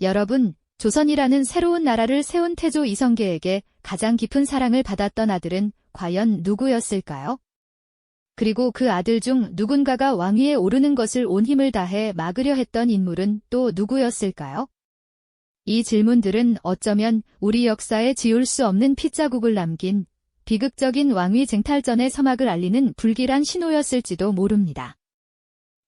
여러분, 조선이라는 새로운 나라를 세운 태조 이성계에게 가장 깊은 사랑을 받았던 아들은 과연 누구였을까요? 그리고 그 아들 중 누군가가 왕위에 오르는 것을 온 힘을 다해 막으려 했던 인물은 또 누구였을까요? 이 질문들은 어쩌면 우리 역사에 지울 수 없는 핏자국을 남긴 비극적인 왕위 쟁탈전의 서막을 알리는 불길한 신호였을지도 모릅니다.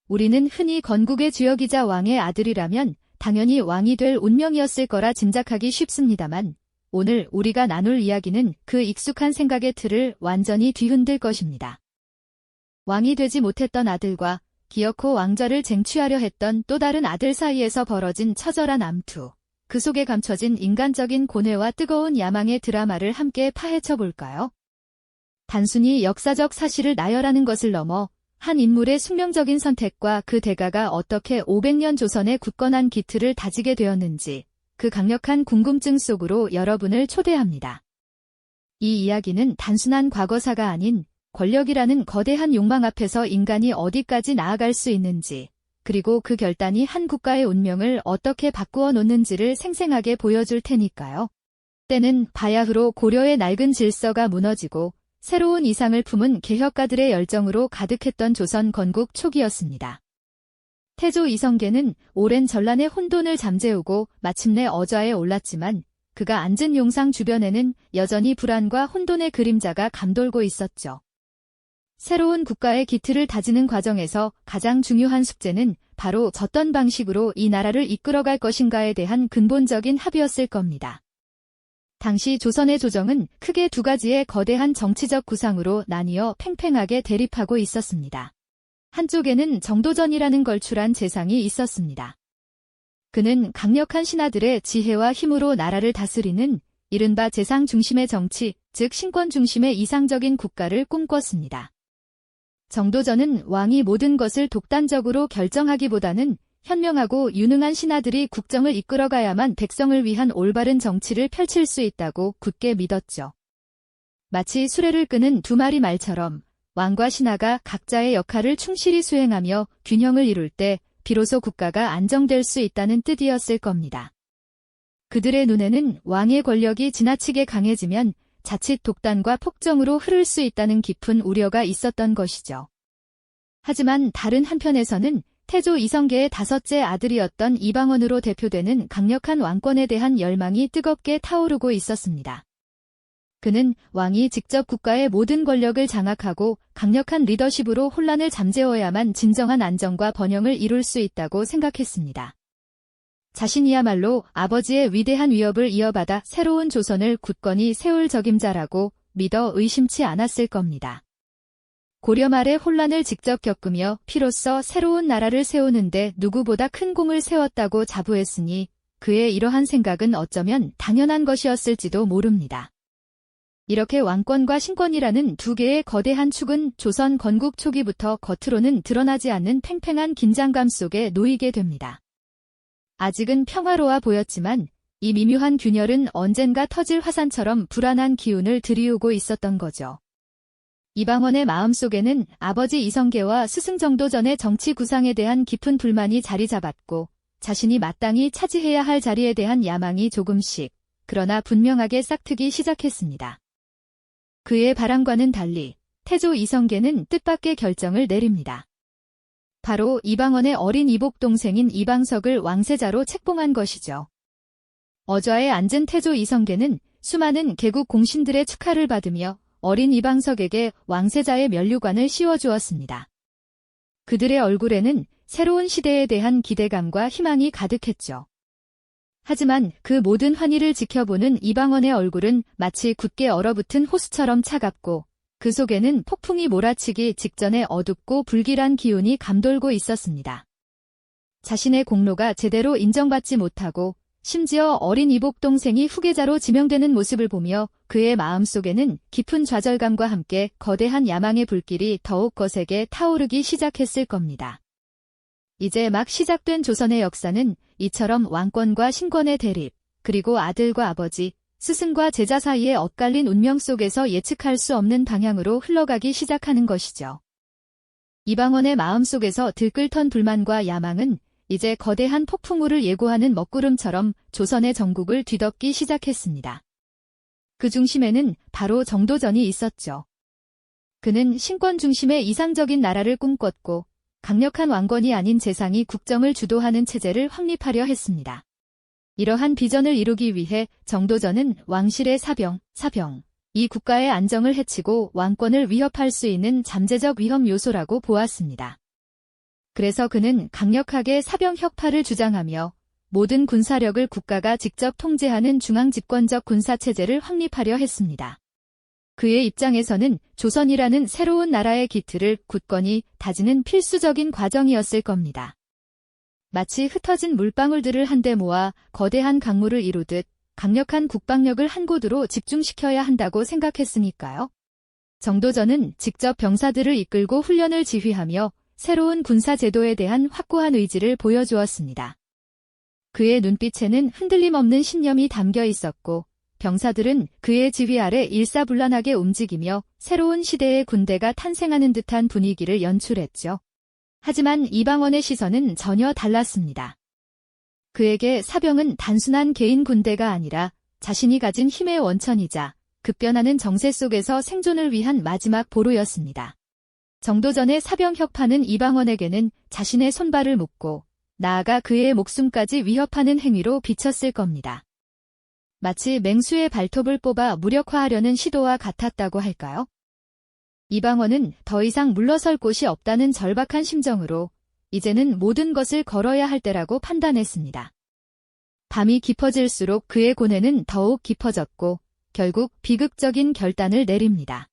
우리는 흔히 건국의 주역이자 왕의 아들이라면 당연히 왕이 될 운명이었을 거라 짐작하기 쉽습니다만 오늘 우리가 나눌 이야기는 그 익숙한 생각의 틀을 완전히 뒤흔들 것입니다. 왕이 되지 못했던 아들과 기어코 왕좌를 쟁취하려 했던 또 다른 아들 사이에서 벌어진 처절한 암투, 그 속에 감춰진 인간적인 고뇌와 뜨거운 야망의 드라마를 함께 파헤쳐 볼까요? 단순히 역사적 사실을 나열하는 것을 넘어 한 인물의 숙명적인 선택과 그 대가가 어떻게 500년 조선의 굳건한 기틀을 다지게 되었는지 그 강력한 궁금증 속으로 여러분을 초대합니다. 이 이야기는 단순한 과거사가 아닌 권력이라는 거대한 욕망 앞에서 인간이 어디까지 나아갈 수 있는지, 그리고 그 결단이 한 국가의 운명을 어떻게 바꾸어 놓는지를 생생하게 보여줄 테니까요. 때는 바야흐로 고려의 낡은 질서가 무너지고 새로운 이상을 품은 개혁가들의 열정으로 가득했던 조선 건국 초기였습니다. 태조 이성계는 오랜 전란의 혼돈을 잠재우고 마침내 어좌에 올랐지만 그가 앉은 용상 주변에는 여전히 불안과 혼돈의 그림자가 감돌고 있었죠. 새로운 국가의 기틀을 다지는 과정에서 가장 중요한 숙제는 바로 어떤 방식으로 이 나라를 이끌어갈 것인가에 대한 근본적인 합의였을 겁니다. 당시 조선의 조정은 크게 두 가지의 거대한 정치적 구상으로 나뉘어 팽팽하게 대립하고 있었습니다. 한쪽에는 정도전이라는 걸출한 재상이 있었습니다. 그는 강력한 신하들의 지혜와 힘으로 나라를 다스리는 이른바 재상 중심의 정치, 즉 신권 중심의 이상적인 국가를 꿈꿨습니다. 정도전은 왕이 모든 것을 독단적으로 결정하기보다는 현명하고 유능한 신하들이 국정을 이끌어가야만 백성을 위한 올바른 정치를 펼칠 수 있다고 굳게 믿었죠. 마치 수레를 끄는 두 마리 말처럼 왕과 신하가 각자의 역할을 충실히 수행하며 균형을 이룰 때 비로소 국가가 안정될 수 있다는 뜻이었을 겁니다. 그들의 눈에는 왕의 권력이 지나치게 강해지면 자칫 독단과 폭정으로 흐를 수 있다는 깊은 우려가 있었던 것이죠. 하지만 다른 한편에서는 태조 이성계의 다섯째 아들이었던 이방원으로 대표되는 강력한 왕권에 대한 열망이 뜨겁게 타오르고 있었습니다. 그는 왕이 직접 국가의 모든 권력을 장악하고 강력한 리더십으로 혼란을 잠재워야만 진정한 안정과 번영을 이룰 수 있다고 생각했습니다. 자신이야말로 아버지의 위대한 위협을 이어받아 새로운 조선을 굳건히 세울 적임자라고 믿어 의심치 않았을 겁니다. 고려 말의 혼란을 직접 겪으며 피로써 새로운 나라를 세우는데 누구보다 큰 공을 세웠다고 자부했으니 그의 이러한 생각은 어쩌면 당연한 것이었을지도 모릅니다. 이렇게 왕권과 신권이라는 두 개의 거대한 축은 조선 건국 초기부터 겉으로는 드러나지 않는 팽팽한 긴장감 속에 놓이게 됩니다. 아직은 평화로워 보였지만 이 미묘한 균열은 언젠가 터질 화산처럼 불안한 기운을 들이우고 있었던 거죠. 이방원의 마음속에는 아버지 이성계와 스승 정도전의 정치 구상에 대한 깊은 불만이 자리 잡았고 자신이 마땅히 차지해야 할 자리에 대한 야망이 조금씩, 그러나 분명하게 싹트기 시작했습니다. 그의 바람과는 달리 태조 이성계는 뜻밖의 결정을 내립니다. 바로 이방원의 어린 이복 동생인 이방석을 왕세자로 책봉한 것이죠. 어좌에 앉은 태조 이성계는 수많은 개국 공신들의 축하를 받으며 어린 이방석에게 왕세자의 면류관을 씌워주었습니다. 그들의 얼굴에는 새로운 시대에 대한 기대감과 희망이 가득했죠. 하지만 그 모든 환희를 지켜보는 이방원의 얼굴은 마치 굳게 얼어붙은 호수처럼 차갑고 그 속에는 폭풍이 몰아치기 직전에 어둡고 불길한 기운이 감돌고 있었습니다. 자신의 공로가 제대로 인정받지 못하고 심지어 어린 이복 동생이 후계자로 지명되는 모습을 보며 그의 마음속에는 깊은 좌절감과 함께 거대한 야망의 불길이 더욱 거세게 타오르기 시작했을 겁니다. 이제 막 시작된 조선의 역사는 이처럼 왕권과 신권의 대립, 그리고 아들과 아버지, 스승과 제자 사이의 엇갈린 운명 속에서 예측할 수 없는 방향으로 흘러가기 시작하는 것이죠. 이방원의 마음속에서 들끓던 불만과 야망은 이제 거대한 폭풍우를 예고하는 먹구름처럼 조선의 전국을 뒤덮기 시작했습니다. 그 중심에는 바로 정도전이 있었죠. 그는 신권 중심의 이상적인 나라를 꿈꿨고 강력한 왕권이 아닌 재상이 국정을 주도하는 체제를 확립하려 했습니다. 이러한 비전을 이루기 위해 정도전은 왕실의 사병, 이 국가의 안정을 해치고 왕권을 위협할 수 있는 잠재적 위험 요소라고 보았습니다. 그래서 그는 강력하게 사병혁파를 주장하며 모든 군사력을 국가가 직접 통제하는 중앙집권적 군사체제를 확립하려 했습니다. 그의 입장에서는 조선이라는 새로운 나라의 기틀을 굳건히 다지는 필수적인 과정이었을 겁니다. 마치 흩어진 물방울들을 한데 모아 거대한 강물을 이루듯 강력한 국방력을 한 곳으로 집중시켜야 한다고 생각했으니까요. 정도전은 직접 병사들을 이끌고 훈련을 지휘하며 새로운 군사제도에 대한 확고한 의지를 보여주었습니다. 그의 눈빛에는 흔들림 없는 신념이 담겨 있었고 병사들은 그의 지휘 아래 일사불란하게 움직이며 새로운 시대의 군대가 탄생하는 듯한 분위기를 연출했죠. 하지만 이방원의 시선은 전혀 달랐습니다. 그에게 사병은 단순한 개인 군대가 아니라 자신이 가진 힘의 원천이자 급변하는 정세 속에서 생존을 위한 마지막 보루였습니다. 정도전의 사병혁파는 이방원에게는 자신의 손발을 묶고 나아가 그의 목숨까지 위협하는 행위로 비쳤을 겁니다. 마치 맹수의 발톱을 뽑아 무력화하려는 시도와 같았다고 할까요? 이방원은 더 이상 물러설 곳이 없다는 절박한 심정으로 이제는 모든 것을 걸어야 할 때라고 판단했습니다. 밤이 깊어질수록 그의 고뇌는 더욱 깊어졌고 결국 비극적인 결단을 내립니다.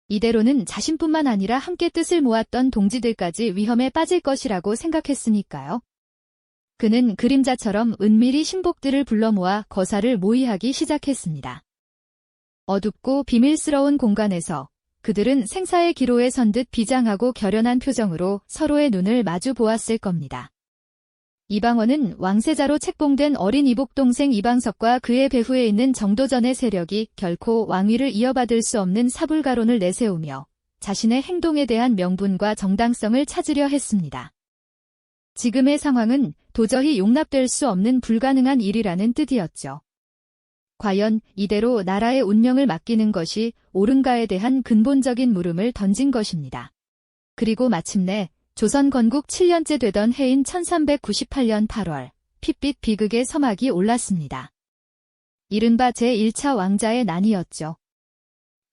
이대로는 자신뿐만 아니라 함께 뜻을 모았던 동지들까지 위험에 빠질 것이라고 생각했으니까요. 그는 그림자처럼 은밀히 신복들을 불러 모아 거사를 모의하기 시작했습니다. 어둡고 비밀스러운 공간에서 그들은 생사의 기로에 선 듯 비장하고 결연한 표정으로 서로의 눈을 마주 보았을 겁니다. 이방원은 왕세자로 책봉된 어린 이복동생 이방석과 그의 배후에 있는 정도전의 세력이 결코 왕위를 이어받을 수 없는 사불가론을 내세우며 자신의 행동에 대한 명분과 정당성을 찾으려 했습니다. 지금의 상황은 도저히 용납될 수 없는 불가능한 일이라는 뜻이었죠. 과연 이대로 나라의 운명을 맡기는 것이 옳은가에 대한 근본적인 물음을 던진 것입니다. 그리고 마침내 조선 건국 7년째 되던 해인 1398년 8월, 핏빛 비극의 서막이 올랐습니다. 이른바 제1차 왕자의 난이었죠.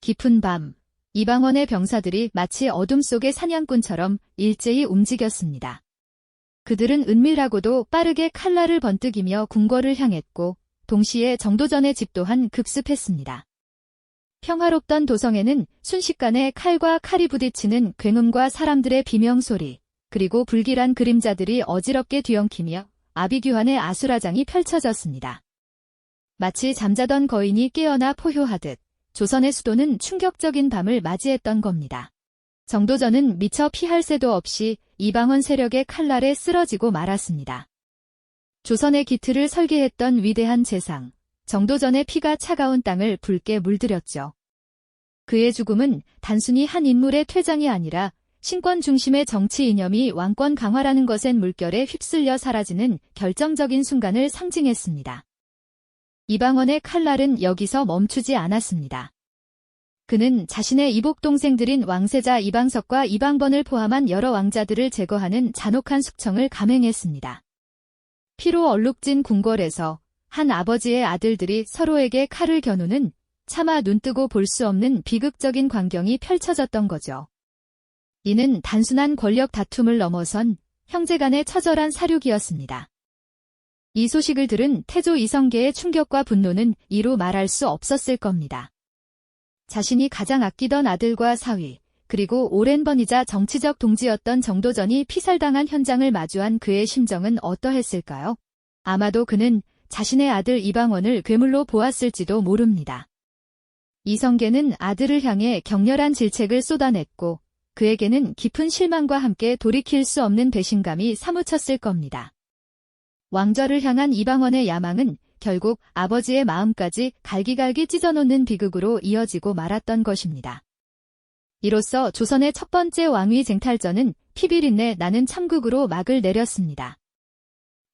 깊은 밤, 이방원의 병사들이 마치 어둠 속의 사냥꾼처럼 일제히 움직였습니다. 그들은 은밀하고도 빠르게 칼날을 번뜩이며 궁궐을 향했고 동시에 정도전의 집 또한 급습했습니다. 평화롭던 도성에는 순식간에 칼과 칼이 부딪히는 굉음과 사람들의 비명소리, 그리고 불길한 그림자들이 어지럽게 뒤엉키며 아비규환의 아수라장이 펼쳐졌습니다. 마치 잠자던 거인이 깨어나 포효하듯 조선의 수도는 충격적인 밤을 맞이했던 겁니다. 정도전은 미처 피할 새도 없이 이방원 세력의 칼날에 쓰러지고 말았습니다. 조선의 기틀을 설계했던 위대한 재상, 정도전의 피가 차가운 땅을 붉게 물들였죠. 그의 죽음은 단순히 한 인물의 퇴장이 아니라 신권 중심의 정치 이념이 왕권 강화라는 것엔 물결에 휩쓸려 사라지는 결정적인 순간을 상징했습니다. 이방원의 칼날은 여기서 멈추지 않았습니다. 그는 자신의 이복 동생들인 왕세자 이방석과 이방번을 포함한 여러 왕자들을 제거하는 잔혹한 숙청을 감행했습니다. 피로 얼룩진 궁궐에서 한 아버지의 아들들이 서로에게 칼을 겨누는 차마 눈뜨고 볼 수 없는 비극적인 광경이 펼쳐졌던 거죠. 이는 단순한 권력 다툼을 넘어선 형제간의 처절한 사륙이었습니다. 이 소식을 들은 태조 이성계의 충격과 분노는 이루 말할 수 없었을 겁니다. 자신이 가장 아끼던 아들과 사위, 그리고 오랜 번이자 정치적 동지였던 정도전이 피살당한 현장을 마주한 그의 심정은 어떠했을까요? 아마도 그는 자신의 아들 이방원을 괴물로 보았을지도 모릅니다. 이성계는 아들을 향해 격렬한 질책을 쏟아냈고 그에게는 깊은 실망과 함께 돌이킬 수 없는 배신감이 사무쳤을 겁니다. 왕좌를 향한 이방원의 야망은 결국 아버지의 마음까지 갈기갈기 찢어놓는 비극으로 이어지고 말았던 것입니다. 이로써 조선의 첫 번째 왕위 쟁탈전은 피비린내 나는 참극으로 막을 내렸습니다.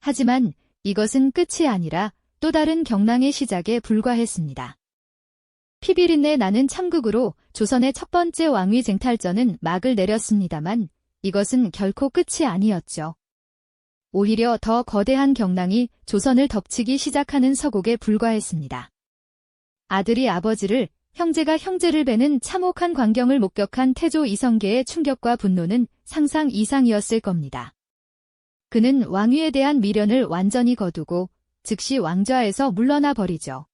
하지만 이것은 끝이 아니라 또 다른 경랑의 시작에 불과했습니다. 피비린내 나는 참극으로 조선의 첫 번째 왕위 쟁탈전은 막을 내렸습니다만 이것은 결코 끝이 아니었죠. 오히려 더 거대한 경랑이 조선을 덮치기 시작하는 서곡에 불과했습니다. 아들이 아버지를, 형제가 형제를 베는 참혹한 광경을 목격한 태조 이성계의 충격과 분노는 상상 이상이었을 겁니다. 그는 왕위에 대한 미련을 완전히 거두고 즉시 왕좌에서 물러나 버리죠.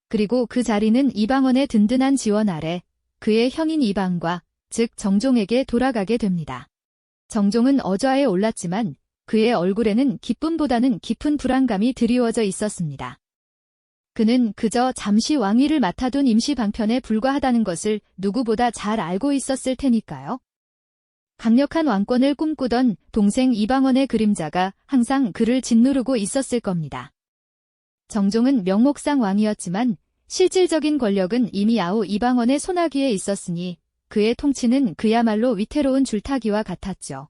그리고 그 자리는 이방원의 든든한 지원 아래 그의 형인 이방과, 즉 정종에게 돌아가게 됩니다. 정종은 어좌에 올랐지만 그의 얼굴에는 기쁨보다는 깊은 불안감이 드리워져 있었습니다. 그는 그저 잠시 왕위를 맡아둔 임시 방편에 불과하다는 것을 누구보다 잘 알고 있었을 테니까요. 강력한 왕권을 꿈꾸던 동생 이방원의 그림자가 항상 그를 짓누르고 있었을 겁니다. 정종은 명목상 왕이었지만 실질적인 권력은 이미 아우 이방원의 손아귀에 있었으니 그의 통치는 그야말로 위태로운 줄타기와 같았죠.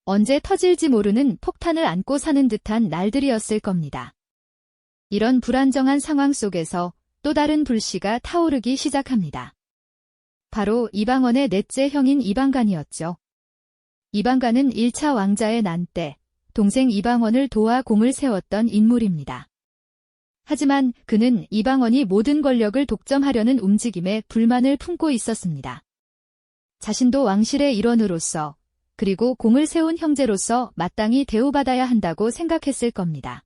언제 터질지 모르는 폭탄을 안고 사는 듯한 날들이었을 겁니다. 이런 불안정한 상황 속에서 또 다른 불씨가 타오르기 시작합니다. 바로 이방원의 넷째 형인 이방간이었죠. 이방간은 1차 왕자의 난 때 동생 이방원을 도와 공을 세웠던 인물입니다. 하지만 그는 이방원이 모든 권력을 독점하려는 움직임에 불만을 품고 있었습니다. 자신도 왕실의 일원으로서 그리고 공을 세운 형제로서 마땅히 대우받아야 한다고 생각했을 겁니다.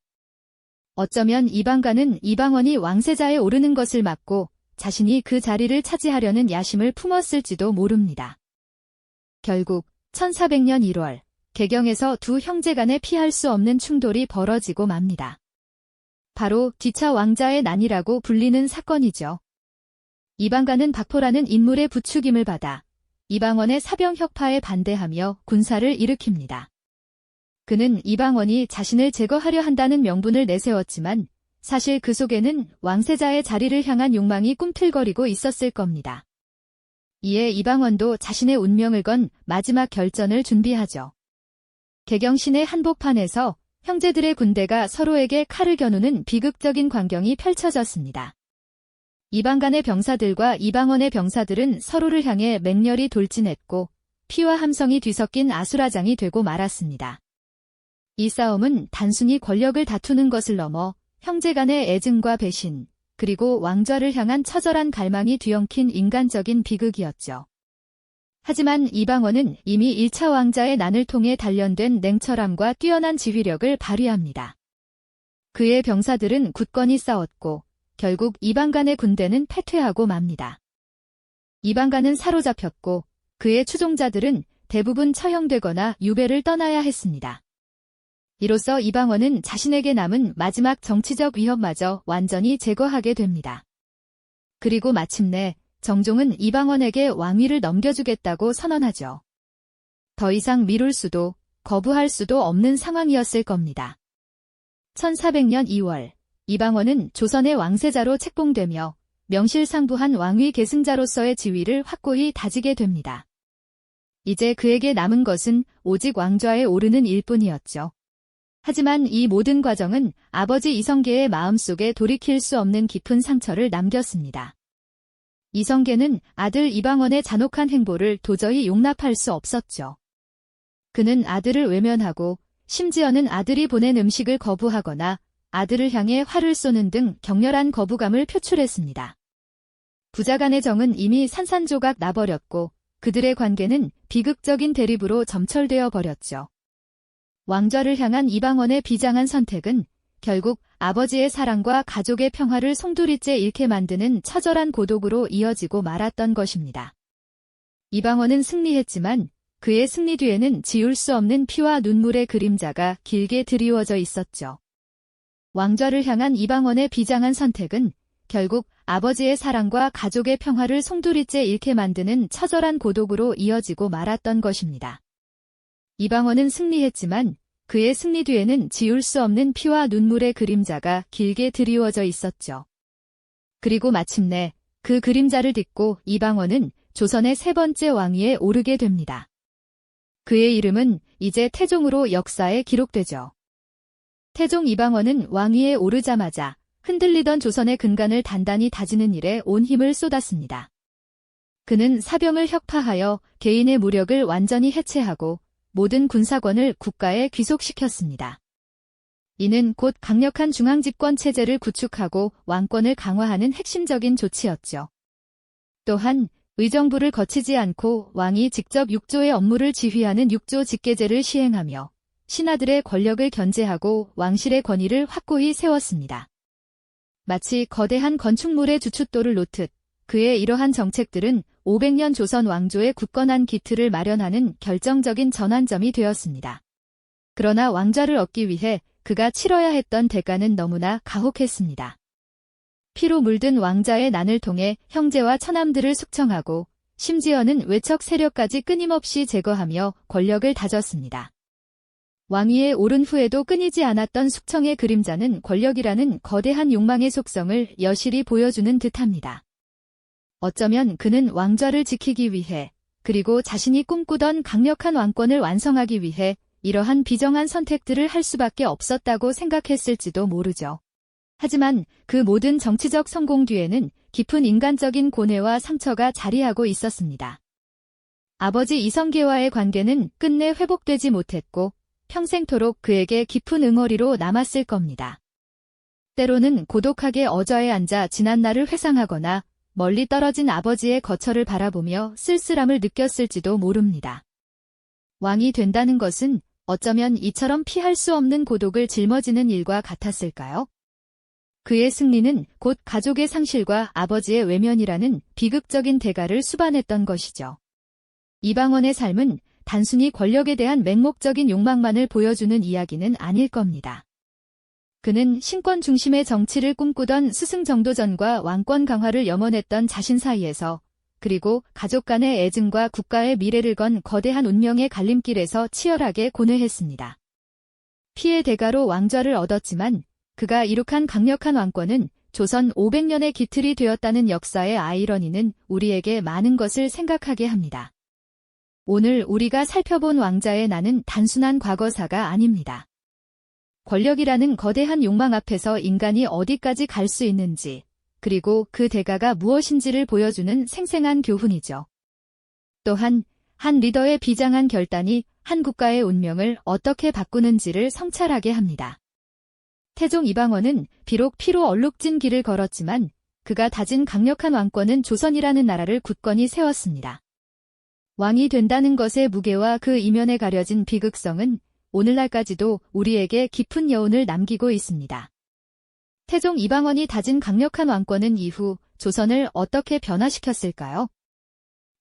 어쩌면 이방간은 이방원이 왕세자에 오르는 것을 막고 자신이 그 자리를 차지하려는 야심을 품었을지도 모릅니다. 결국 1400년 1월 개경에서 두 형제 간에 피할 수 없는 충돌이 벌어지고 맙니다. 바로 뒤차 왕자의 난이라고 불리는 사건이죠. 이방간은 박포라는 인물의 부추김을 받아 이방원의 사병 혁파에 반대하며 군사를 일으킵니다. 그는 이방원이 자신을 제거하려 한다는 명분을 내세웠지만 사실 그 속에는 왕세자의 자리를 향한 욕망이 꿈틀거리고 있었을 겁니다. 이에 이방원도 자신의 운명을 건 마지막 결전을 준비하죠. 개경신의 한복판에서 형제들의 군대가 서로에게 칼을 겨누는 비극적인 광경이 펼쳐졌습니다. 이방간의 병사들과 이방원의 병사들은 서로를 향해 맹렬히 돌진했고 피와 함성이 뒤섞인 아수라장이 되고 말았습니다. 이 싸움은 단순히 권력을 다투는 것을 넘어 형제 간의 애증과 배신, 그리고 왕좌를 향한 처절한 갈망이 뒤엉킨 인간적인 비극이었죠. 하지만 이방원은 이미 1차 왕자의 난을 통해 단련된 냉철함과 뛰어난 지휘력을 발휘합니다. 그의 병사들은 굳건히 싸웠고 결국 이방간의 군대는 패퇴하고 맙니다. 이방간은 사로잡혔고 그의 추종자들은 대부분 처형되거나 유배를 떠나야 했습니다. 이로써 이방원은 자신에게 남은 마지막 정치적 위협마저 완전히 제거하게 됩니다. 그리고 마침내 정종은 이방원에게 왕위를 넘겨주겠다고 선언하죠. 더 이상 미룰 수도 거부할 수도 없는 상황이었을 겁니다. 1400년 2월 이방원은 조선의 왕세자로 책봉되며 명실상부한 왕위 계승자로서의 지위를 확고히 다지게 됩니다. 이제 그에게 남은 것은 오직 왕좌에 오르는 일뿐이었죠. 하지만 이 모든 과정은 아버지 이성계의 마음속에 돌이킬 수 없는 깊은 상처를 남겼습니다. 이성계는 아들 이방원의 잔혹한 행보를 도저히 용납할 수 없었죠. 그는 아들을 외면하고 심지어는 아들이 보낸 음식을 거부하거나 아들을 향해 활을 쏘는 등 격렬한 거부감을 표출했습니다. 부자간의 정은 이미 산산조각 나버렸고 그들의 관계는 비극적인 대립으로 점철되어 버렸죠. 왕좌를 향한 이방원의 비장한 선택은 결국 아버지의 사랑과 가족의 평화를 송두리째 잃게 만드는 처절한 고독으로 이어지고 말았던 것입니다. 이방원은 승리했지만 그의 승리 뒤에는 지울 수 없는 피와 눈물의 그림자가 길게 드리워져 있었죠. 왕좌를 향한 이방원의 비장한 선택은 결국 아버지의 사랑과 가족의 평화를 송두리째 잃게 만드는 처절한 고독으로 이어지고 말았던 것입니다. 이방원은 승리했지만 그의 승리 뒤에는 지울 수 없는 피와 눈물의 그림자가 길게 드리워져 있었죠. 그리고 마침내 그 그림자를 딛고 이방원은 조선의 세 번째 왕위에 오르게 됩니다. 그의 이름은 이제 태종으로 역사에 기록되죠. 태종 이방원은 왕위에 오르자마자 흔들리던 조선의 근간을 단단히 다지는 일에 온 힘을 쏟았습니다. 그는 사병을 혁파하여 개인의 무력을 완전히 해체하고 모든 군사권을 국가에 귀속시켰습니다. 이는 곧 강력한 중앙집권 체제를 구축하고 왕권을 강화하는 핵심적인 조치였죠. 또한 의정부를 거치지 않고 왕이 직접 육조의 업무를 지휘하는 육조 직계제를 시행하며 신하들의 권력을 견제하고 왕실의 권위를 확고히 세웠습니다. 마치 거대한 건축물의 주춧돌을 놓듯 그의 이러한 정책들은 500년 조선 왕조의 굳건한 기틀을 마련하는 결정적인 전환점이 되었습니다. 그러나 왕좌를 얻기 위해 그가 치러야 했던 대가는 너무나 가혹했습니다. 피로 물든 왕자의 난을 통해 형제와 처남들을 숙청하고 심지어는 외척 세력까지 끊임없이 제거하며 권력을 다졌습니다. 왕위에 오른 후에도 끊이지 않았던 숙청의 그림자는 권력이라는 거대한 욕망의 속성을 여실히 보여주는 듯합니다. 어쩌면 그는 왕좌를 지키기 위해 그리고 자신이 꿈꾸던 강력한 왕권을 완성하기 위해 이러한 비정한 선택들을 할 수밖에 없었다고 생각했을지도 모르죠. 하지만 그 모든 정치적 성공 뒤에는 깊은 인간적인 고뇌와 상처가 자리하고 있었습니다. 아버지 이성계와의 관계는 끝내 회복되지 못했고 평생토록 그에게 깊은 응어리로 남았을 겁니다. 때로는 고독하게 어저에 앉아 지난 날을 회상하거나 멀리 떨어진 아버지의 거처를 바라보며 쓸쓸함을 느꼈을지도 모릅니다. 왕이 된다는 것은 어쩌면 이처럼 피할 수 없는 고독을 짊어지는 일과 같았을까요? 그의 승리는 곧 가족의 상실과 아버지의 외면이라는 비극적인 대가를 수반했던 것이죠. 이방원의 삶은 단순히 권력에 대한 맹목적인 욕망만을 보여주는 이야기는 아닐 겁니다. 그는 신권 중심의 정치를 꿈꾸던 스승정도전과 왕권 강화를 염원했던 자신 사이에서 그리고 가족 간의 애증과 국가의 미래를 건 거대한 운명의 갈림길에서 치열하게 고뇌했습니다. 피의 대가로 왕좌를 얻었지만 그가 이룩한 강력한 왕권은 조선 500년의 기틀이 되었다는 역사의 아이러니는 우리에게 많은 것을 생각하게 합니다. 오늘 우리가 살펴본 왕자의 난은 단순한 과거사가 아닙니다. 권력이라는 거대한 욕망 앞에서 인간이 어디까지 갈 수 있는지, 그리고 그 대가가 무엇인지를 보여주는 생생한 교훈이죠. 또한 한 리더의 비장한 결단이 한 국가의 운명을 어떻게 바꾸는지를 성찰하게 합니다. 태종 이방원은 비록 피로 얼룩진 길을 걸었지만 그가 다진 강력한 왕권은 조선이라는 나라를 굳건히 세웠습니다. 왕이 된다는 것의 무게와 그 이면에 가려진 비극성은 오늘날까지도 우리에게 깊은 여운을 남기고 있습니다. 태종 이방원이 다진 강력한 왕권은 이후 조선을 어떻게 변화시켰을까요?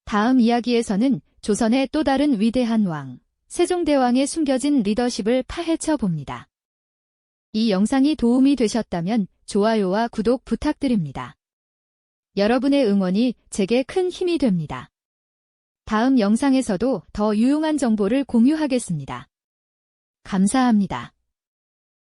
다음 이야기에서는 조선의 또 다른 위대한 왕, 세종대왕의 숨겨진 리더십을 파헤쳐 봅니다. 이 영상이 도움이 되셨다면 좋아요와 구독 부탁드립니다. 여러분의 응원이 제게 큰 힘이 됩니다. 다음 영상에서도 더 유용한 정보를 공유하겠습니다. 감사합니다.